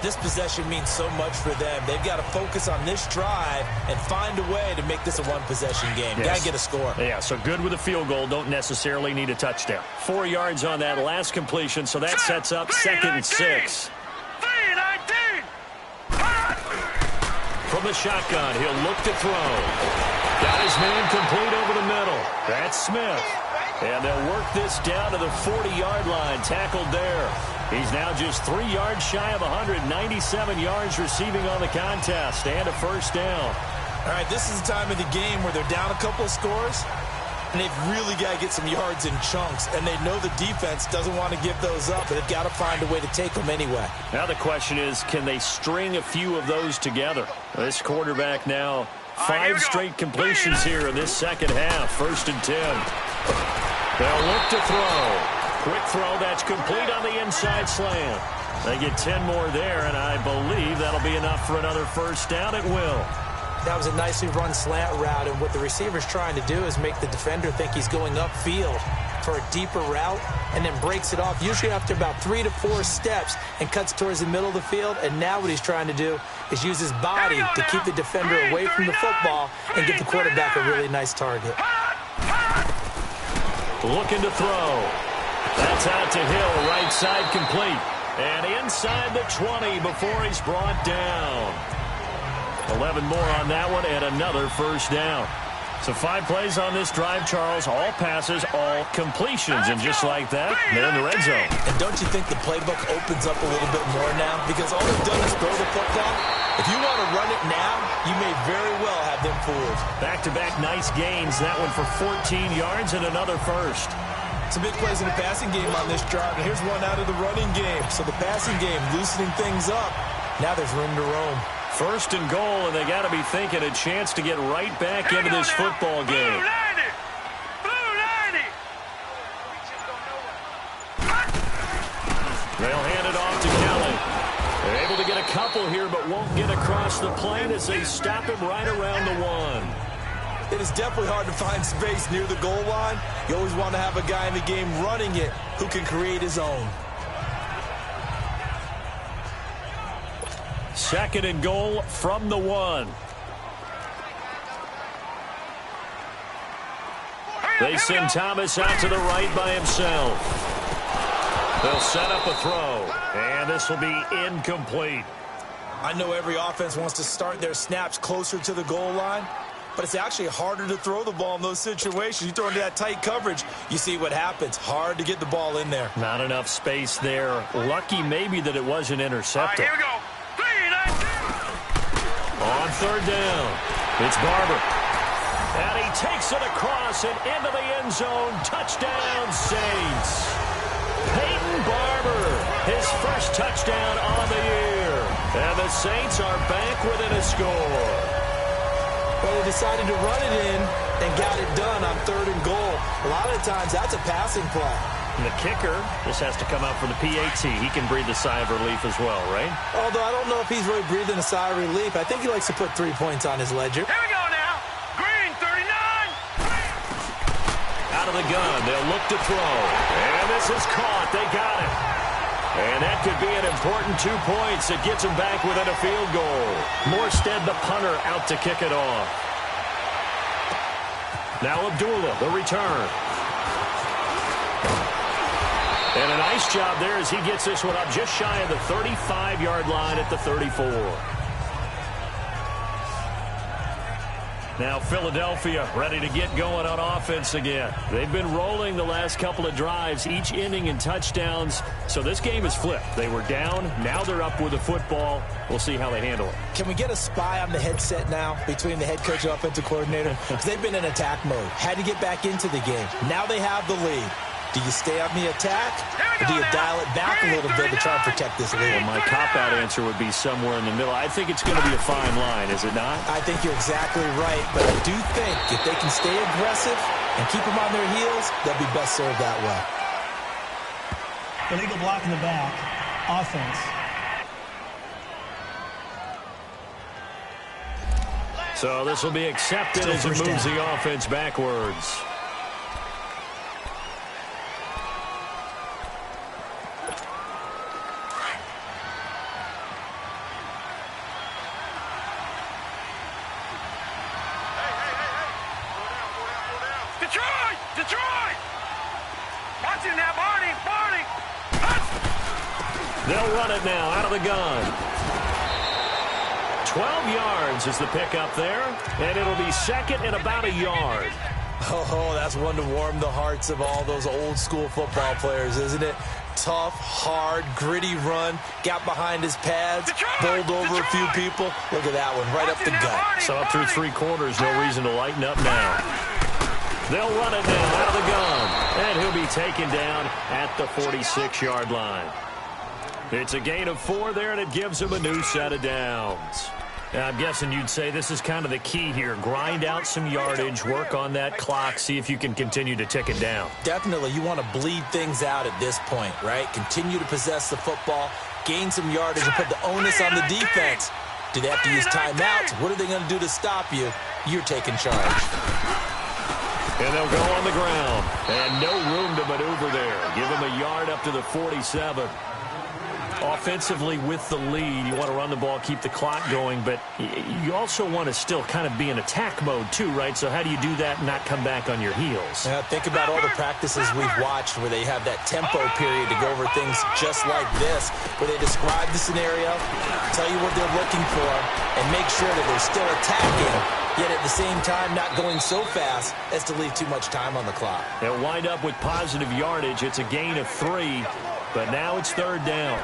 This possession means so much for them. They've got to focus on this drive and find a way to make this a one-possession game. Yes. Got to get a score. Yeah, so good with a field goal. Don't necessarily need a touchdown. 4 yards on that last completion, so that sets up 2nd and 6. 3-19. From the shotgun, he'll look to throw. Got his man complete over the middle. That's Smith. And they'll work this down to the 40-yard line. Tackled there. He's now just 3 yards shy of 197 yards receiving on the contest. And a first down. All right, this is the time of the game where they're down a couple of scores, and they've really got to get some yards in chunks. And they know the defense doesn't want to give those up, but they've got to find a way to take them anyway. Now the question is, can they string a few of those together? This quarterback now, 5 straight completions here in this second half. 1st and 10. They'll look to throw. Quick throw, that's complete on the inside slant. They get 10 more there, and I believe that'll be enough for another first down. It will. That was a nicely run slant route, and what the receiver's trying to do is make the defender think he's going upfield for a deeper route and then breaks it off, usually after about 3 to 4 steps, and cuts towards the middle of the field. And now what he's trying to do is use his body to keep the defender away from the football and get the quarterback a really nice target. Looking to throw. That's out to Hill, right side complete. And inside the 20 before he's brought down. 11 more on that one and another first down. So 5 plays on this drive, Charles. All passes, all completions. And just like that, they're in the red zone. And don't you think the playbook opens up a little bit more now? Because all they've done is throw the football. If you want to run it now, you may very well have them fooled. Back-to-back nice gains. That one for 14 yards and another first. Some big plays in the passing game on this drive. And here's one out of the running game. So the passing game loosening things up. Now there's room to roam. First and goal, and they got to be thinking a chance to get right back into this football game. They'll hand it off to Kelly. They're able to get a couple here, but won't get across the plane as they stop him right around the 1. It is definitely hard to find space near the goal line. You always want to have a guy in the game running it who can create his own. Second and goal from the 1. They send Thomas out to the right by himself. They'll set up a throw, and this will be incomplete. I know every offense wants to start their snaps closer to the goal line, but it's actually harder to throw the ball in those situations. You throw into that tight coverage, you see what happens. Hard to get the ball in there. Not enough space there. Lucky maybe that it wasn't intercepted. Here we go. 3-19. On third down, it's Barber. And he takes it across and into the end zone. Touchdown, Saints. Peyton Barber, his first touchdown on the year. And the Saints are back within a score. Well, they decided to run it in and got it done on third and goal. A lot of times, that's a passing play. And the kicker just has to come out for the PAT. He can breathe a sigh of relief as well, right? Although I don't know if he's really breathing a sigh of relief. I think he likes to put 3 points on his ledger. Here we go now. Green, 39. Out of the gun, they'll look to throw. And this is caught. They got it. And that could be an important 2 points. It gets them back within a field goal. Morstead, the punter, out to kick it off. Now Abdullah, the return. And a nice job there as he gets this one up just shy of the 35-yard line at the 34. Now Philadelphia ready to get going on offense again. They've been rolling the last couple of drives, each ending in touchdowns. So this game is flipped. They were down. Now they're up with the football. We'll see how they handle it. Can we get a spy on the headset now between the head coach and offensive coordinator? Because they've been in attack mode. Had to get back into the game. Now they have the lead. Do you stay on the attack, or do you dial it back a little bit to try and protect this lead? Well, my cop-out answer would be somewhere in the middle. I think it's going to be a fine line, is it not? I think you're exactly right, but I do think if they can stay aggressive and keep them on their heels, they'll be best served that way. Illegal block in the back. Offense. So this will be accepted as it moves the offense backwards. Detroit! Watching that, Barney! They'll run it now out of the gun. 12 yards is the pickup there, and it'll be second and about a yard. Oh, that's one to warm the hearts of all those old-school football players, isn't it? Tough, hard, gritty run, got behind his pads, bowled over a few people. Look at that one, right up the gut. So up through 3 quarters, no reason to lighten up now. They'll run it now out of the gun, and he'll be taken down at the 46-yard line. It's a gain of 4 there, and it gives him a new set of downs. Now, I'm guessing you'd say this is kind of the key here. Grind out some yardage, work on that clock, see if you can continue to tick it down. Definitely, you want to bleed things out at this point, right? Continue to possess the football, gain some yardage, and put the onus on the defense. Do they have to use timeouts? What are they going to do to stop you? You're taking charge. And they'll go on the ground. And no room to maneuver there. Give him a yard up to the 47. Offensively with the lead, you want to run the ball, keep the clock going, but you also want to still kind of be in attack mode too, right? So how do you do that and not come back on your heels? Yeah, think about all the practices we've watched where they have that tempo period to go over things just like this, where they describe the scenario, tell you what they're looking for, and make sure that they're still attacking, yet at the same time not going so fast as to leave too much time on the clock. They'll wind up with positive yardage. It's a gain of 3, but now it's 3rd down.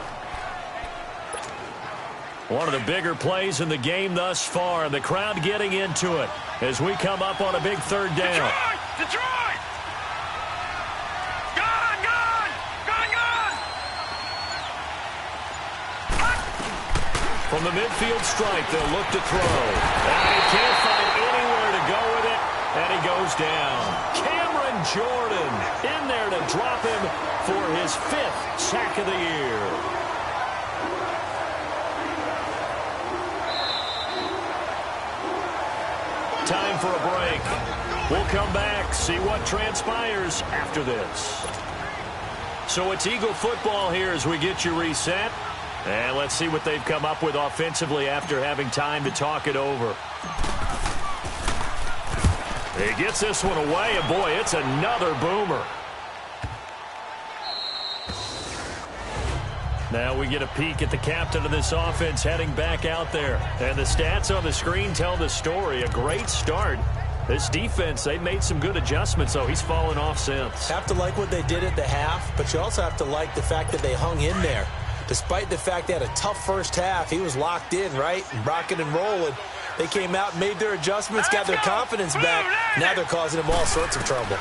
One of the bigger plays in the game thus far, and the crowd getting into it as we come up on a big 3rd down. Detroit! Gone, gone! Gone, gone! From the midfield stripe, they'll look to throw. And he can't find anywhere to go with it, and he goes down. Cameron Jordan in there to drop him for his 5th sack of the year. Time for a break. We'll come back, see what transpires after this. So it's Eagle football here as we get you reset. And let's see what they've come up with offensively after having time to talk it over. He gets this one away, and boy, it's another boomer. Now we get a peek at the captain of this offense heading back out there. And the stats on the screen tell the story. A great start. This defense, they've made some good adjustments, though. He's fallen off since. Have to like what they did at the half, but you also have to like the fact that they hung in there. Despite the fact they had a tough first half, he was locked in, right? And rocking and rolling. They came out, made their adjustments, got their confidence back. Now they're causing him all sorts of trouble.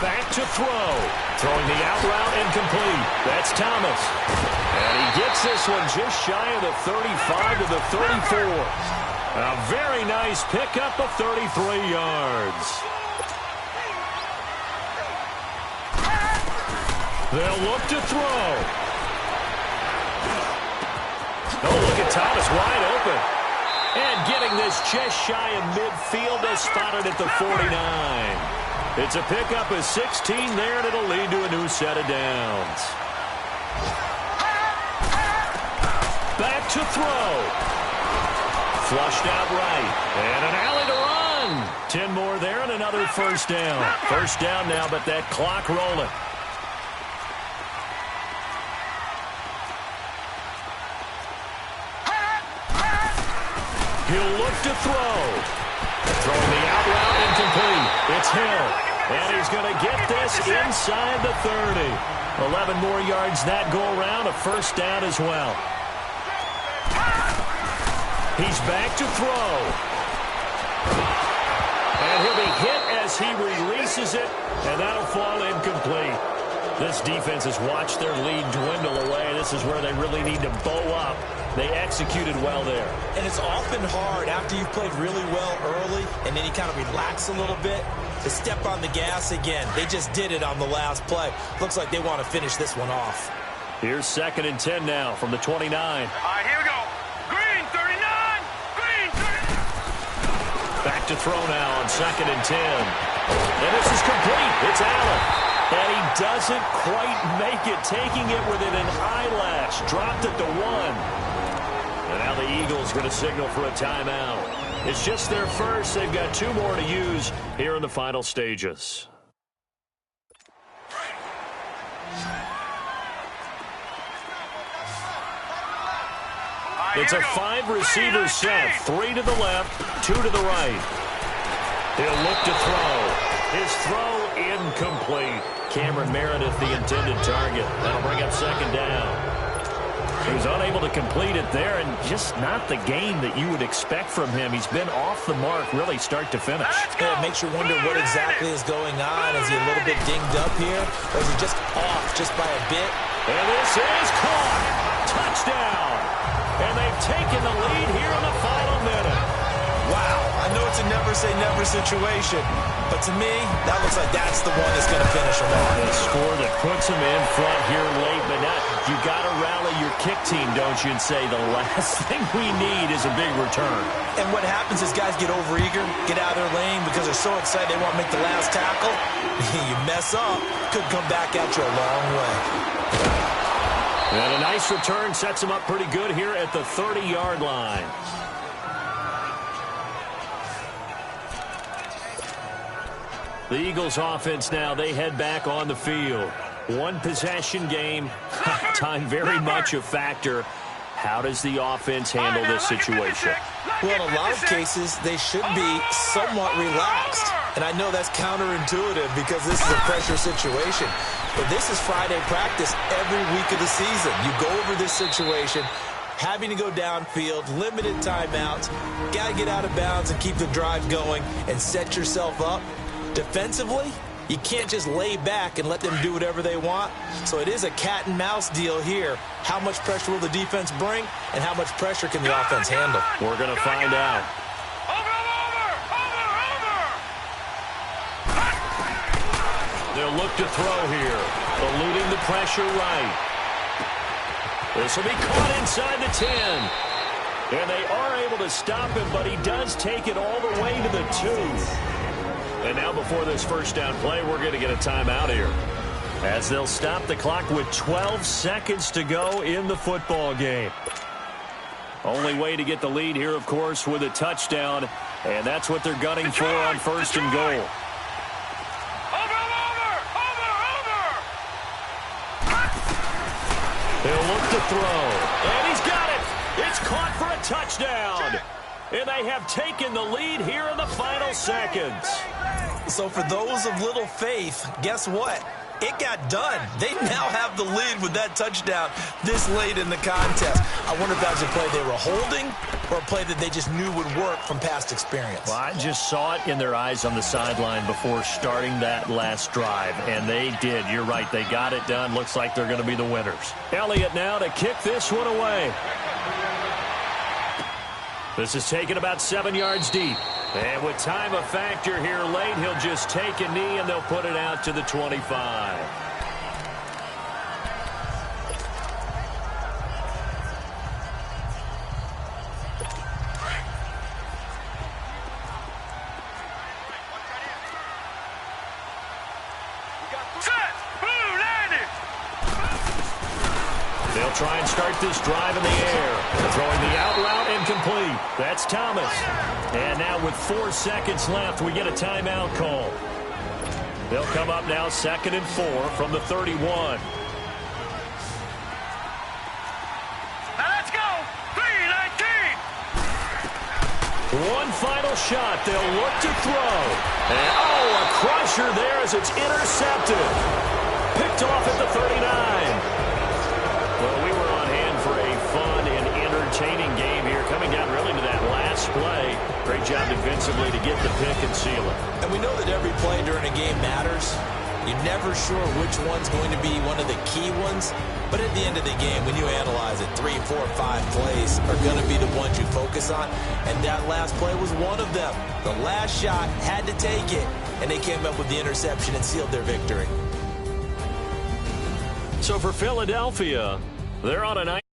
Back to throw. Throwing the out route incomplete. That's Thomas. And he gets this one just shy of the 35 to the 34. A very nice pickup of 33 yards. They'll look to throw. Oh, look at Thomas wide open. And getting this just shy of midfield, they spotted at the 49. It's a pickup of 16 there, and it'll lead to a new set of downs. Back to throw. Flushed out right. And an alley to run. 10 more there and another first down. First down now, but that clock rolling. He'll look to throw. Throwing the out route incomplete. It's Hill. And he's going to get this inside the 30. 11 more yards that go around. A first down as well. He's back to throw. And he'll be hit as he releases it. And that'll fall incomplete. This defense has watched their lead dwindle away. This is where they really need to bow up. They executed well there. And it's often hard after you've played really well early and then you kind of relax a little bit to step on the gas again. They just did it on the last play. Looks like they want to finish this one off. Here's 2nd and 10 now from the 29. All right, here we go. Green, 39. Green, 39. Back to throw now on 2nd and 10. And this is complete. It's Allen. And he doesn't quite make it, taking it within an eyelash. Dropped it to 1. And now the Eagles going to signal for a timeout. It's just their first. They've got 2 more to use here in the final stages. It's a 5-receiver set. 3 to the left, 2 to the right. He'll look to throw. His throw incomplete. Cameron Meredith, the intended target. That'll bring up 2nd down. He was unable to complete it there, and just not the game that you would expect from him. He's been off the mark, really, start to finish. Yeah, it makes you wonder what exactly is going on. Is he a little bit dinged up here, or is he just off just by a bit? And this is caught. Touchdown. And they've taken the lead here in the final minute. Wow, I know it's a never-say-never situation, but to me, that looks like that's the one that's going to finish them off. A score that puts them in front here late, but not. You got to rally your kick team, don't you, and say the last thing we need is a big return. And what happens is guys get overeager, get out of their lane because they're so excited they want to make the last tackle. You mess up, could come back at you a long way. And a nice return sets him up pretty good here at the 30-yard line. The Eagles offense now, they head back on the field. One possession game, time very much a factor. How does the offense handle this situation? Well, in a lot of cases, they should be somewhat relaxed. And I know that's counterintuitive because this is a pressure situation. But this is Friday practice every week of the season. You go over this situation, having to go downfield, limited timeouts, got to get out of bounds and keep the drive going and set yourself up. Defensively, you can't just lay back and let them do whatever they want. So it is a cat and mouse deal here. How much pressure will the defense bring and how much pressure can the offense handle? We're going to find out. They'll look to throw here, eluding the pressure right. This will be caught inside the 10. And they are able to stop him, but he does take it all the way to the 2. And now before this first down play, we're going to get a timeout here, as they'll stop the clock with 12 seconds to go in the football game. Only way to get the lead here, of course, with a touchdown, and that's what they're gunning for on first and goal. They'll look to throw, and he's got it. It's caught for a touchdown. And they have taken the lead here in the final seconds. So for those of little faith, guess what? It got done. They now have the lead with that touchdown this late in the contest. I wonder if that was a play they were holding or a play that they just knew would work from past experience. Well, I just saw it in their eyes on the sideline before starting that last drive, and they did. You're right. They got it done. Looks like they're going to be the winners. Elliott now to kick this one away. This is taken about 7 yards deep. And with time a factor here late, he'll just take a knee and they'll put it out to the 25. They'll try and start this drive in the air. Throwing the out route incomplete. That's Thomas. And now with 4 seconds left, we get a timeout call. They'll come up now 2nd and 4 from the 31. Now let's go. 3:19. One final shot. They'll look to throw. And, a crusher there as it's intercepted. Picked off at the 39. Well, we were on hand for a fun and entertaining game here, coming down really to that last play. Great job defensively to get the pick and seal it. And we know that every play during a game matters. You're never sure which one's going to be one of the key ones. But at the end of the game, when you analyze it, 3, 4, 5 plays are going to be the ones you focus on. And that last play was one of them. The last shot had to take it, and they came up with the interception and sealed their victory. So for Philadelphia, they're on a night.